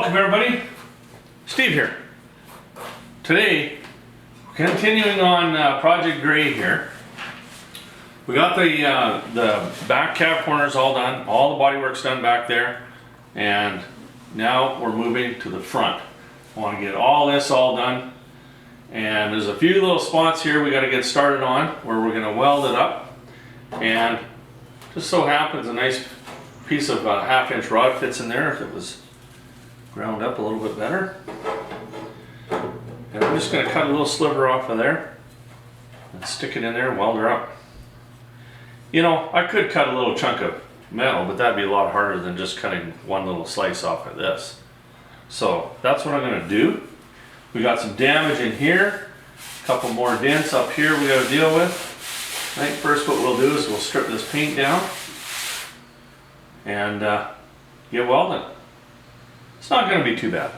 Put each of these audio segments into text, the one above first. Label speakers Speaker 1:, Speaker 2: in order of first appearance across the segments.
Speaker 1: Welcome everybody, Steve here. Today, continuing on Project Gray here. We got the back cab corners all done, all the bodywork's done back there, and now we're moving to the front. I want to get all this all done, and there's a few little spots here we got to get started on where we're going to weld it up, and just so happens a nice piece of 1/2 inch rod fits in there if it was ground up a little bit better. And I'm just going to cut a little sliver off of there and stick it in there and weld her up. You know, I could cut a little chunk of metal, but that'd be a lot harder than just cutting one little slice off of this. So that's what I'm going to do. We got some damage in here, a couple more dents up here we got to deal with. I think first what we'll do is we'll strip this paint down and get welding. It's not going to be too bad.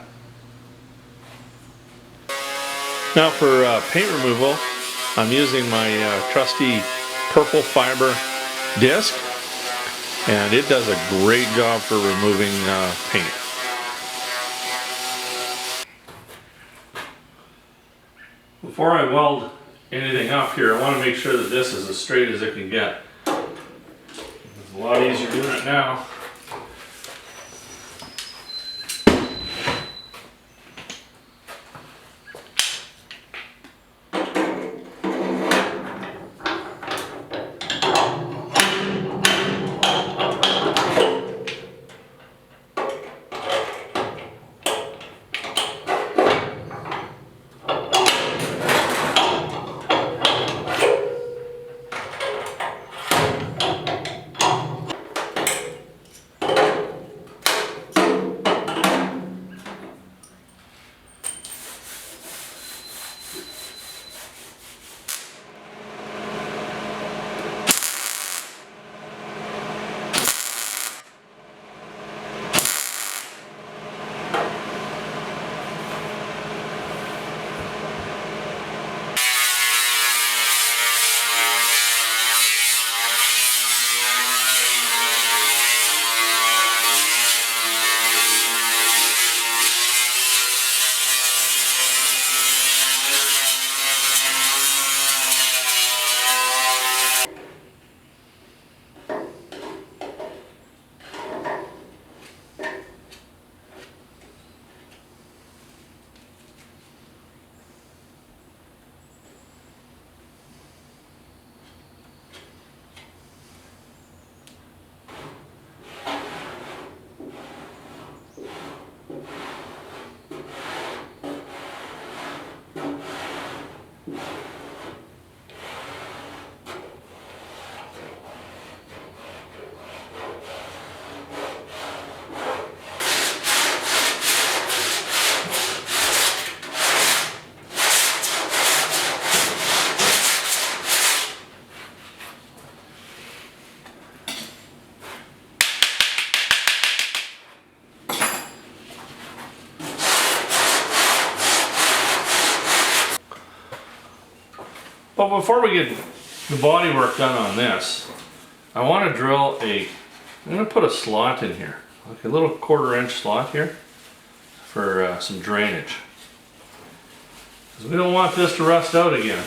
Speaker 1: Now for paint removal, I'm using my trusty purple fiber disc, and it does a great job for removing paint. Before I weld anything up here, I want to make sure that this is as straight as it can get. It's a lot easier doing it now. But before we get the body work done on this, I want to drill I'm going to put a slot in here, like a little 1/4 inch slot here for some drainage. Because we don't want this to rust out again.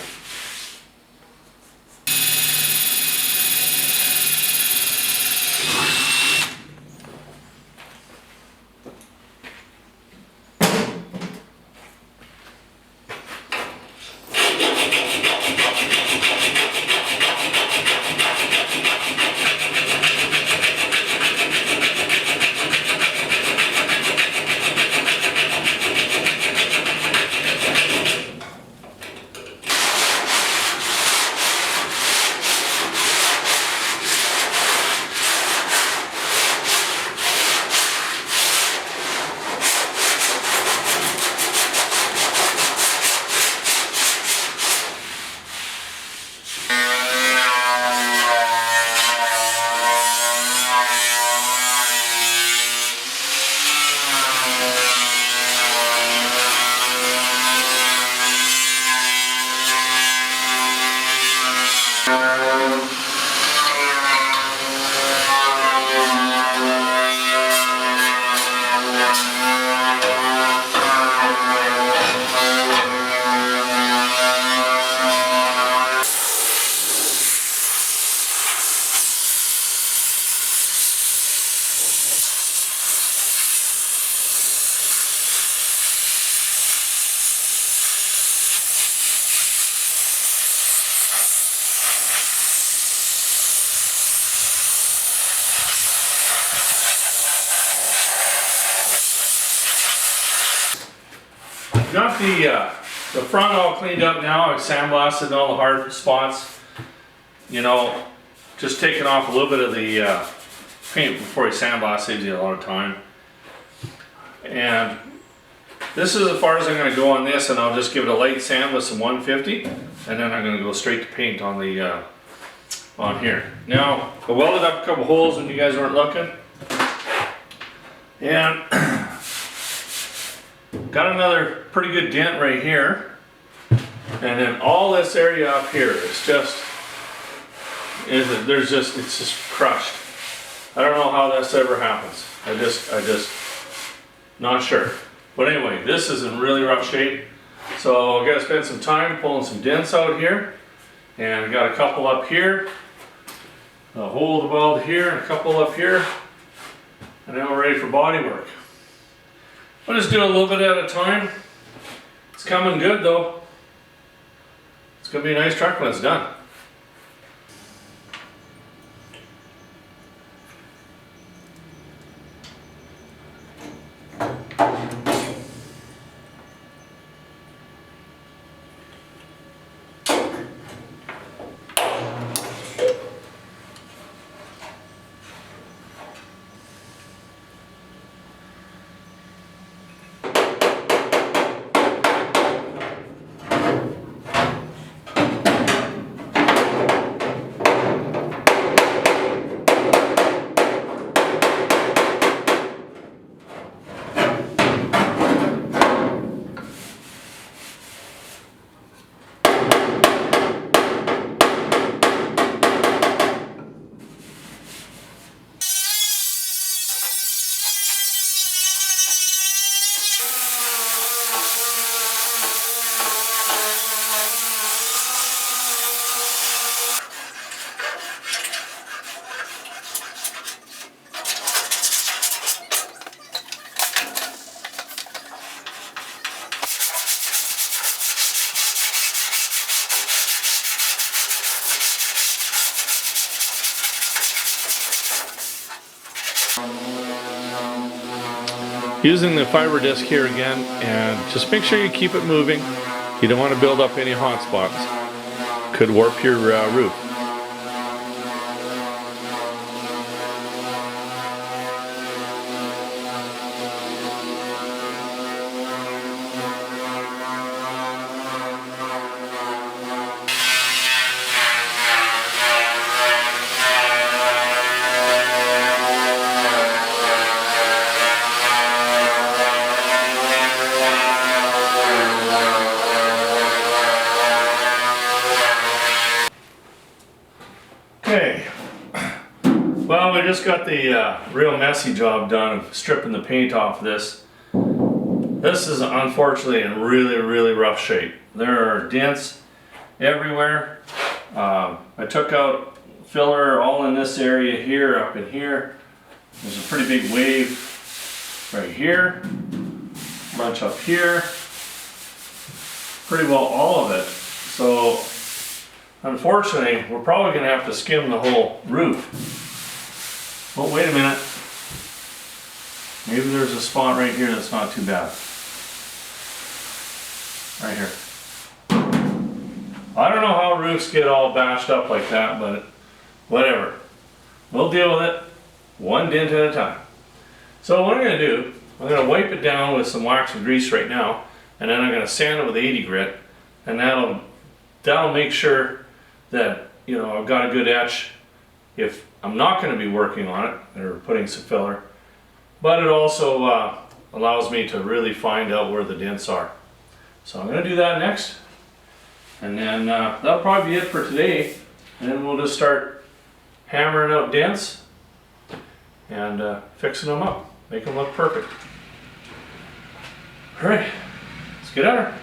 Speaker 1: Got the front all cleaned up now. I've sandblasted all the hard spots. You know, just taking off a little bit of the paint before you sandblast saves you a lot of time. And this is as far as I'm going to go on this, and I'll just give it a light sand with some 150, and then I'm going to go straight to paint on the on here. Now, I welded up a couple holes when you guys weren't looking, and got another pretty good dent right here, and then all this area up here is just, it's just crushed. I don't know how this ever happens. I just not sure. But anyway, this is in really rough shape. So I got to spend some time pulling some dents out here, and I got a couple up here, a hole to weld here, and a couple up here, and then we're ready for body work. I'll just do a little bit at a time. It's coming good though. It's gonna be a nice truck when it's done. Using the fiber disc here again, and just make sure you keep it moving. You don't want to build up any hot spots. Could warp your roof. Okay, well, we just got the real messy job done of stripping the paint off this. This is unfortunately in really rough shape. There are dents everywhere. I took out filler all in this area here, up in here. There's a pretty big wave right here, bunch up here, pretty well all of it. So unfortunately, we're probably going to have to skim the whole roof. Oh, wait a minute. Maybe there's a spot right here that's not too bad. Right here. I don't know how roofs get all bashed up like that, but whatever. We'll deal with it one dent at a time. So what I'm going to do, I'm going to wipe it down with some wax and grease right now, and then I'm going to sand it with 80 grit, and that'll make sure that, you know, I've got a good etch if I'm not going to be working on it or putting some filler, but it also allows me to really find out where the dents are. So I'm going to do that next, and then that'll probably be it for today, and then we'll just start hammering out dents and fixing them up, make them look perfect. All right, let's get at her.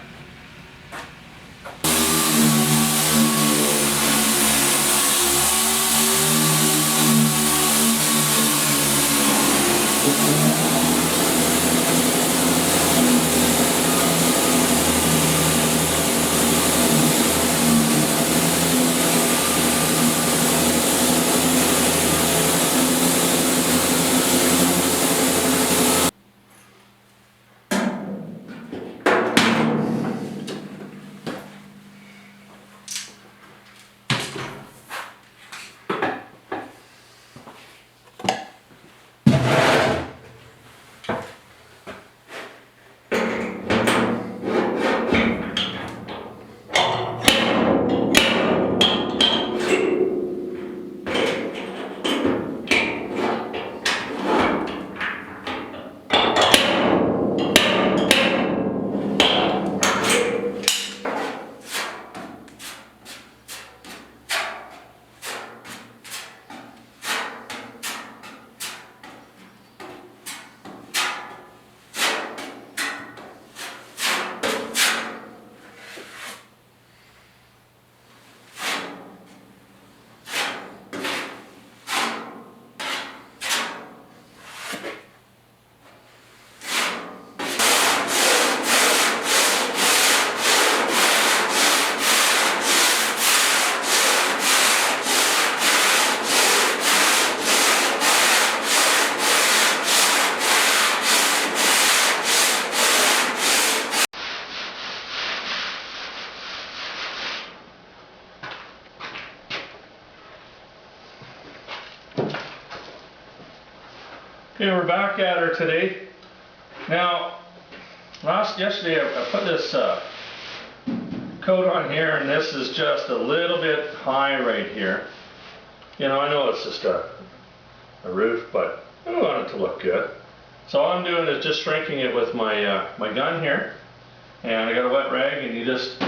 Speaker 1: Okay, we're back at her today. Now, yesterday I put this coat on here, and this is just a little bit high right here. You know, I know it's just a roof, but I want it to look good. So all I'm doing is just shrinking it with my my gun here, and I got a wet rag, and you just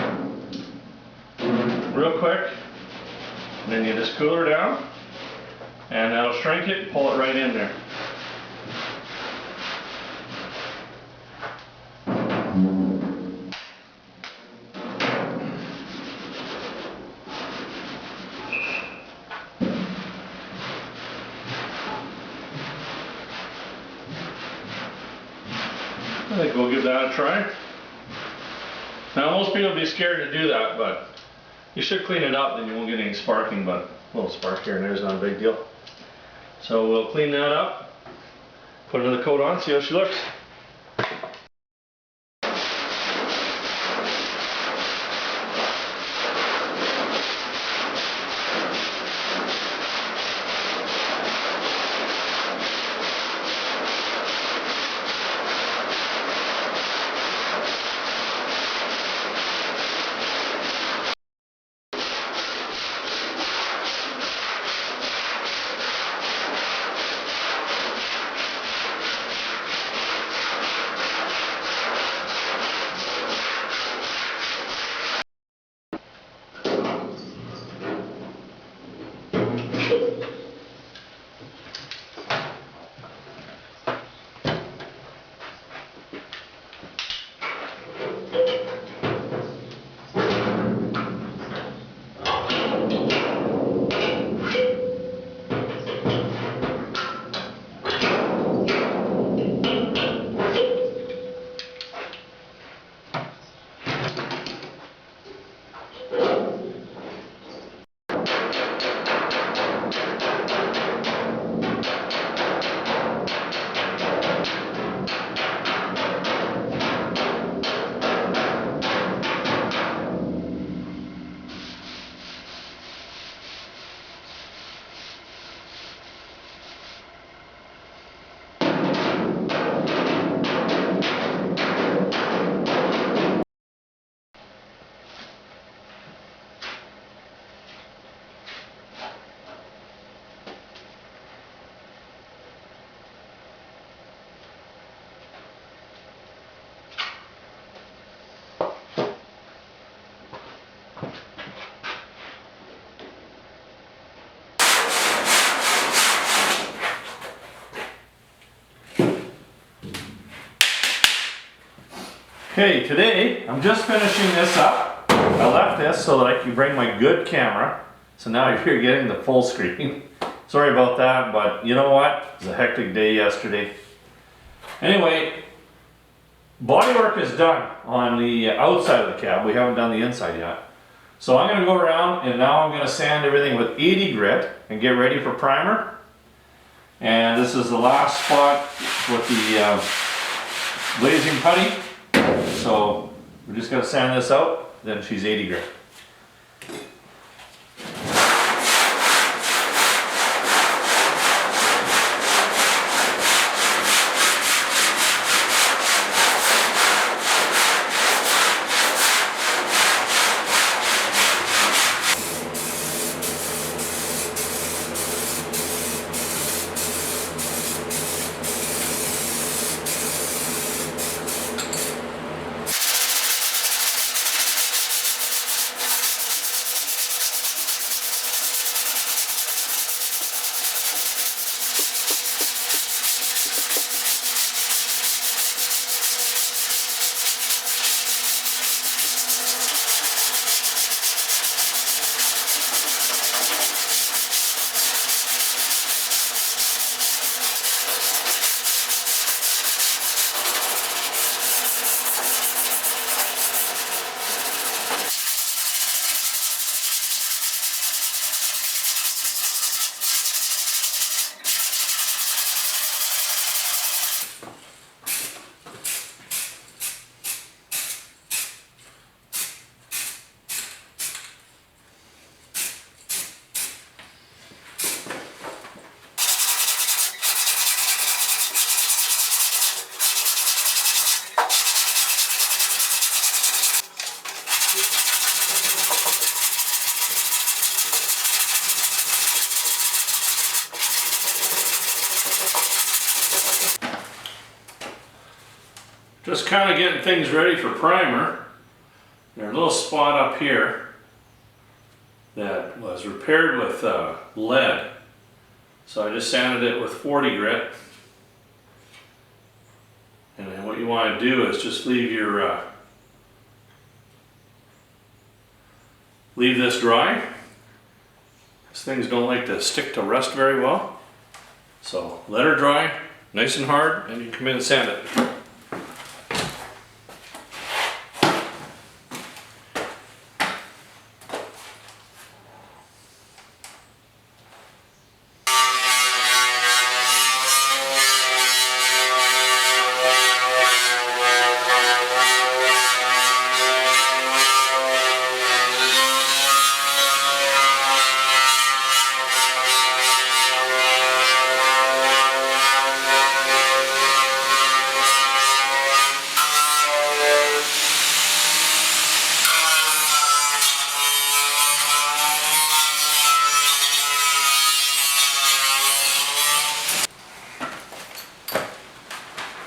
Speaker 1: real quick, and then you just cool her down, and that'll shrink it, pull it right in there. I think we'll give that a try. Now most people would be scared to do that, but you should clean it up, then you won't get any sparking, but a little spark here and there is not a big deal. So we'll clean that up, put another coat on, see how she looks. Okay, today I'm just finishing this up. I left this so that I can bring my good camera. So now you're getting the full screen. Sorry about that, but you know what? It was a hectic day yesterday. Anyway, bodywork is done on the outside of the cab. We haven't done the inside yet. So I'm going to go around and now I'm going to sand everything with 80 grit and get ready for primer. And this is the last spot with the blazing putty. So we're just going to sand this out, then she's 80 grit. Just kind of getting things ready for primer. There's a little spot up here that was repaired with lead. So I just sanded it with 40 grit. And then what you want to do is just leave your leave this dry. These things don't like to stick to rust very well. So let her dry, nice and hard, and you come in and sand it.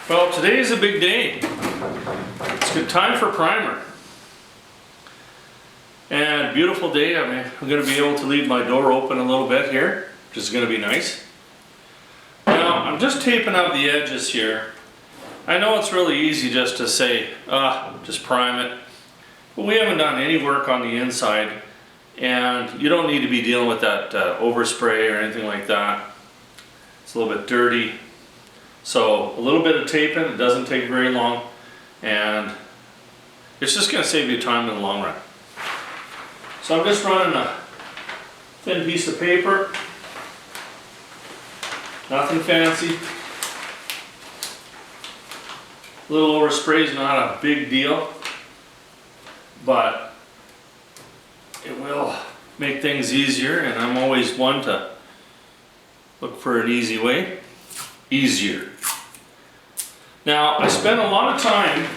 Speaker 1: Well, today's a big day. It's good time for primer. And beautiful day. I mean, I'm going to be able to leave my door open a little bit here, which is going to be nice. Now, I'm just taping up the edges here. I know it's really easy just to say, just prime it. But we haven't done any work on the inside, and you don't need to be dealing with that overspray or anything like that. It's a little bit dirty. So a little bit of taping, it doesn't take very long, and it's just going to save you time in the long run. So I'm just running a thin piece of paper, nothing fancy. A little overspray is not a big deal, but it will make things easier, and I'm always one to look for an easy way. Easier. Now, I spent a lot of time,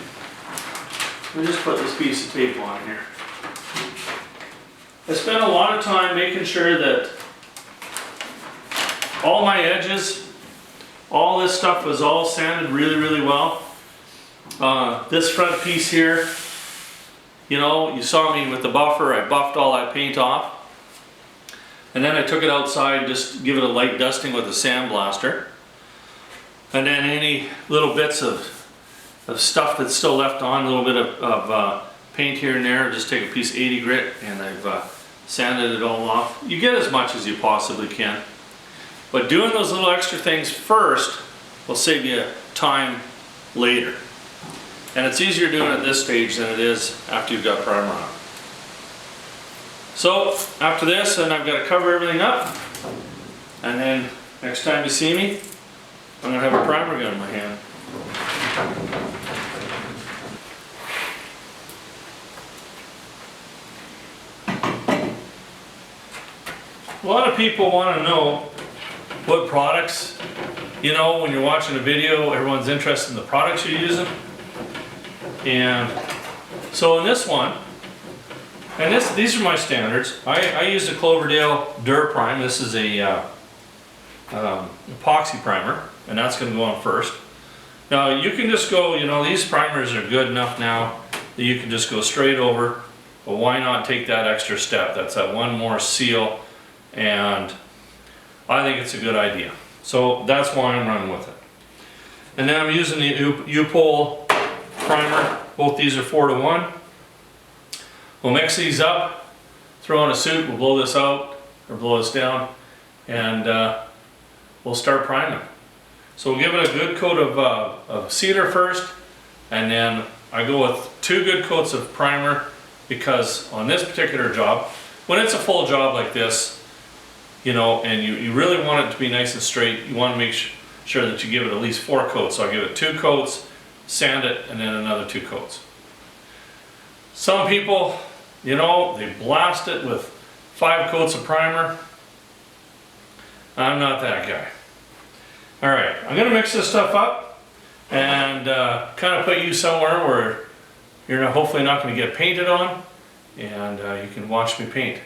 Speaker 1: let me just put this piece of tape on here. I spent a lot of time making sure that all my edges, all this stuff was all sanded really, really well. This front piece here, you know, you saw me with the buffer, I buffed all that paint off. And then I took it outside, just to give it a light dusting with a sandblaster. And then any little bits of stuff that's still left on, a little bit of paint here and there, just take a piece of 80 grit and I've sanded it all off. You get as much as you possibly can. But doing those little extra things first will save you time later. And it's easier doing it at this stage than it is after you've got primer on. So after this, then I've got to cover everything up. And then next time you see me, I'm going to have a primer gun in my hand. A lot of people want to know what products, you know, when you're watching a video, everyone's interested in the products you're using. And so in this one, and these are my standards. I use the Cloverdale Dur Prime. This is a epoxy primer, and that's going to go on first. Now you can just go, you know, these primers are good enough now that you can just go straight over, but why not take that extra step? That's that one more seal, and I think it's a good idea. So that's why I'm running with it. And then I'm using the U-Pole primer. Both these are 4:1. We'll mix these up, throw in a suit, we'll blow this out, or blow this down, and we'll start priming. So we'll give it a good coat of sealer first, and then I go with 2 good coats of primer, because on this particular job, when it's a full job like this, you know, and you really want it to be nice and straight, you want to make sure that you give it at least 4 coats. So I give it 2 coats, sand it, and then another 2 coats. Some people, you know, they blast it with 5 coats of primer. I'm not that guy. All right, I'm gonna mix this stuff up and kind of put you somewhere where you're hopefully not gonna get painted on, and you can watch me paint.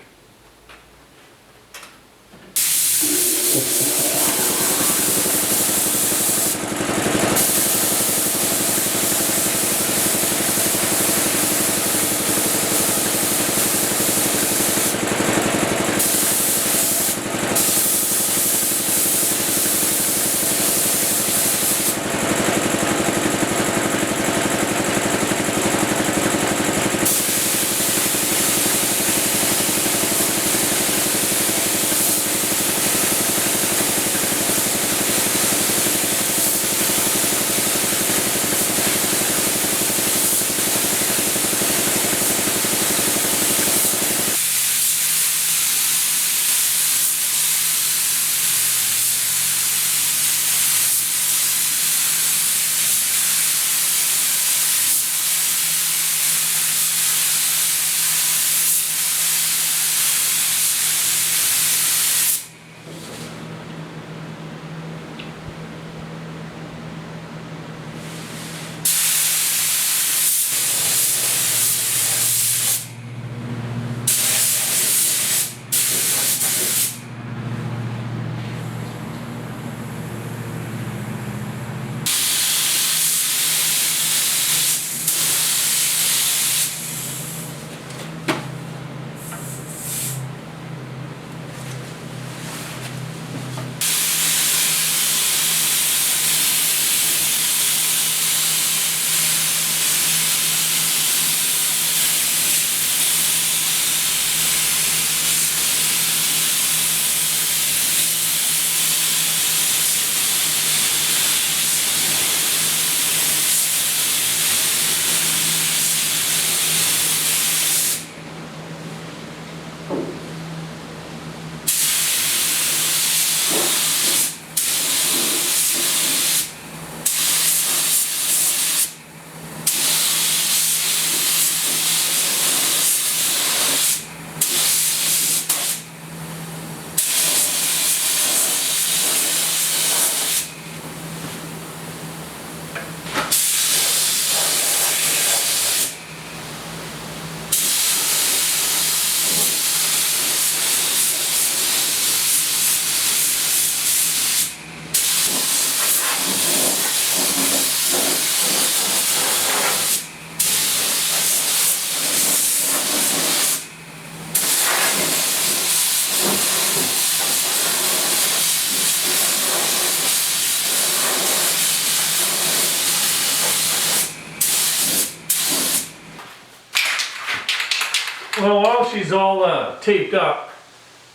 Speaker 1: Well, while she's all taped up,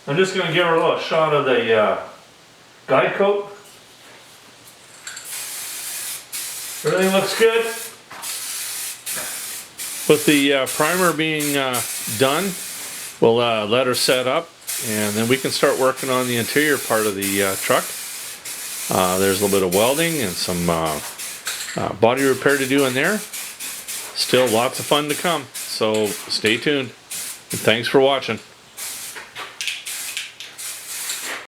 Speaker 1: I'm just going to give her a little shot of the guide coat. Everything looks good. With the primer being done, we'll let her set up, and then we can start working on the interior part of the truck. There's a little bit of welding and some body repair to do in there. Still lots of fun to come, so stay tuned. And thanks for watching.